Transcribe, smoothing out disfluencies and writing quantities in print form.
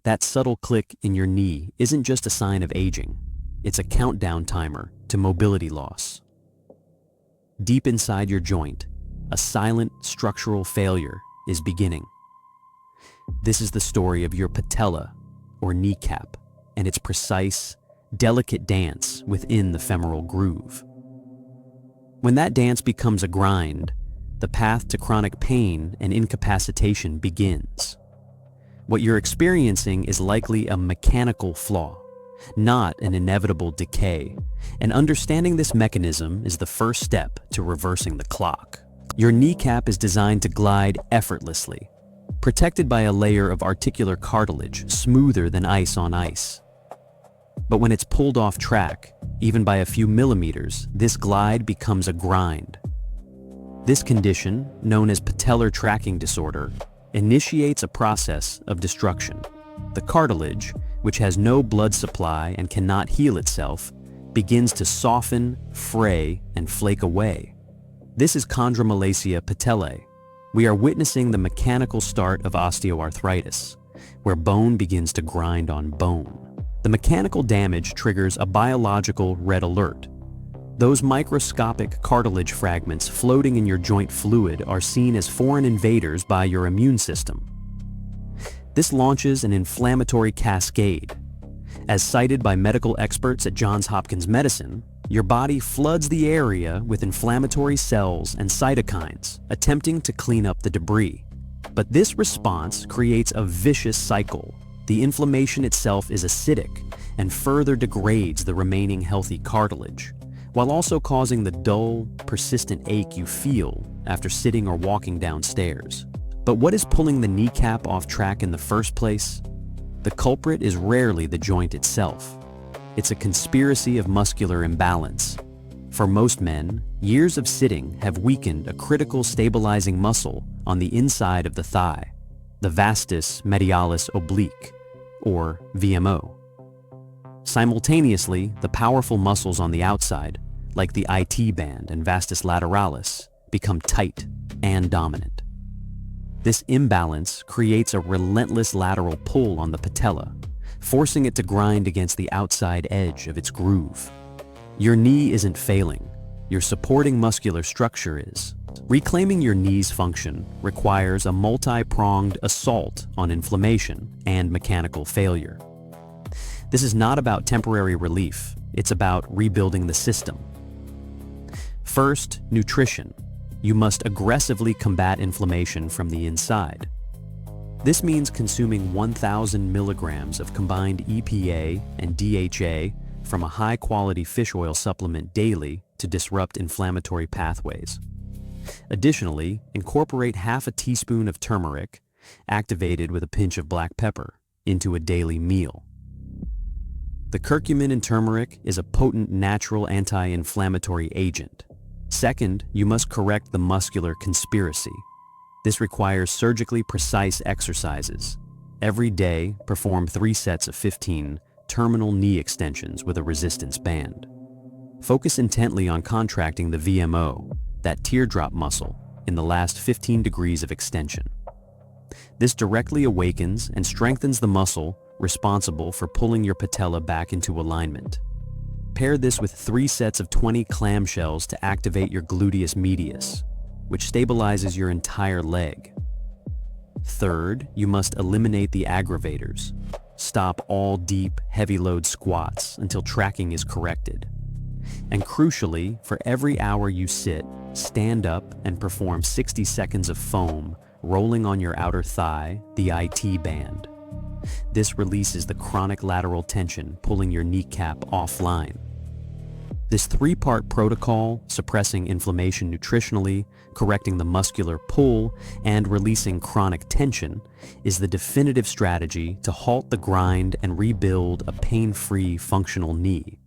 That subtle click in your knee isn't just a sign of aging. It's a countdown timer to mobility loss. Deep inside your joint, a silent structural failure is beginning. This is the story of your patella, or kneecap, and its precise, delicate dance within the femoral groove. When that dance becomes a grind, the path to chronic pain and incapacitation begins. What you're experiencing is likely a mechanical flaw, not an inevitable decay, and understanding this mechanism is the first step to reversing the clock. Your kneecap is designed to glide effortlessly, protected by a layer of articular cartilage smoother than ice on ice. But when it's pulled off track, even by a few millimeters, this glide becomes a grind. This condition, known as patellar tracking disorder, initiates a process of destruction. The cartilage, which has no blood supply and cannot heal itself, begins to soften, fray, and flake away. This is chondromalacia patellae. We are witnessing the mechanical start of osteoarthritis, where bone begins to grind on bone. The mechanical damage triggers a biological red alert. Those microscopic cartilage fragments floating in your joint fluid are seen as foreign invaders by your immune system. This launches an inflammatory cascade. As cited by medical experts at Johns Hopkins Medicine, your body floods the area with inflammatory cells and cytokines, attempting to clean up the debris. But this response creates a vicious cycle. The inflammation itself is acidic and further degrades the remaining healthy cartilage, while also causing the dull, persistent ache you feel after sitting or walking downstairs. But what is pulling the kneecap off track in the first place? The culprit is rarely the joint itself. It's a conspiracy of muscular imbalance. For most men, years of sitting have weakened a critical stabilizing muscle on the inside of the thigh, the vastus medialis oblique, or VMO. Simultaneously, the powerful muscles on the outside, like the IT band and vastus lateralis, become tight and dominant. This imbalance creates a relentless lateral pull on the patella, forcing it to grind against the outside edge of its groove. Your knee isn't failing, your supporting muscular structure is. Reclaiming your knee's function requires a multi-pronged assault on inflammation and mechanical failure. This is not about temporary relief, it's about rebuilding the system. First, nutrition. You must aggressively combat inflammation from the inside. This means consuming 1,000 milligrams of combined EPA and DHA from a high-quality fish oil supplement daily to disrupt inflammatory pathways. Additionally, incorporate half a teaspoon of turmeric, activated with a pinch of black pepper, into a daily meal. The curcumin in turmeric is a potent natural anti-inflammatory agent. Second, you must correct the muscular conspiracy. This requires surgically precise exercises. Every day, perform 3 sets of 15 terminal knee extensions with a resistance band. Focus intently on contracting the VMO, that teardrop muscle, in the last 15 degrees of extension. This directly awakens and strengthens the muscle responsible for pulling your patella back into alignment. Pair this with 3 sets of 20 clamshells to activate your gluteus medius, which stabilizes your entire leg. Third, you must eliminate the aggravators. Stop all deep, heavy load squats until tracking is corrected. And crucially, for every hour you sit, stand up and perform 60 seconds of foam rolling on your outer thigh, the IT band. This releases the chronic lateral tension pulling your kneecap offline. This 3-part protocol, suppressing inflammation nutritionally, correcting the muscular pull, and releasing chronic tension, is the definitive strategy to halt the grind and rebuild a pain-free, functional knee.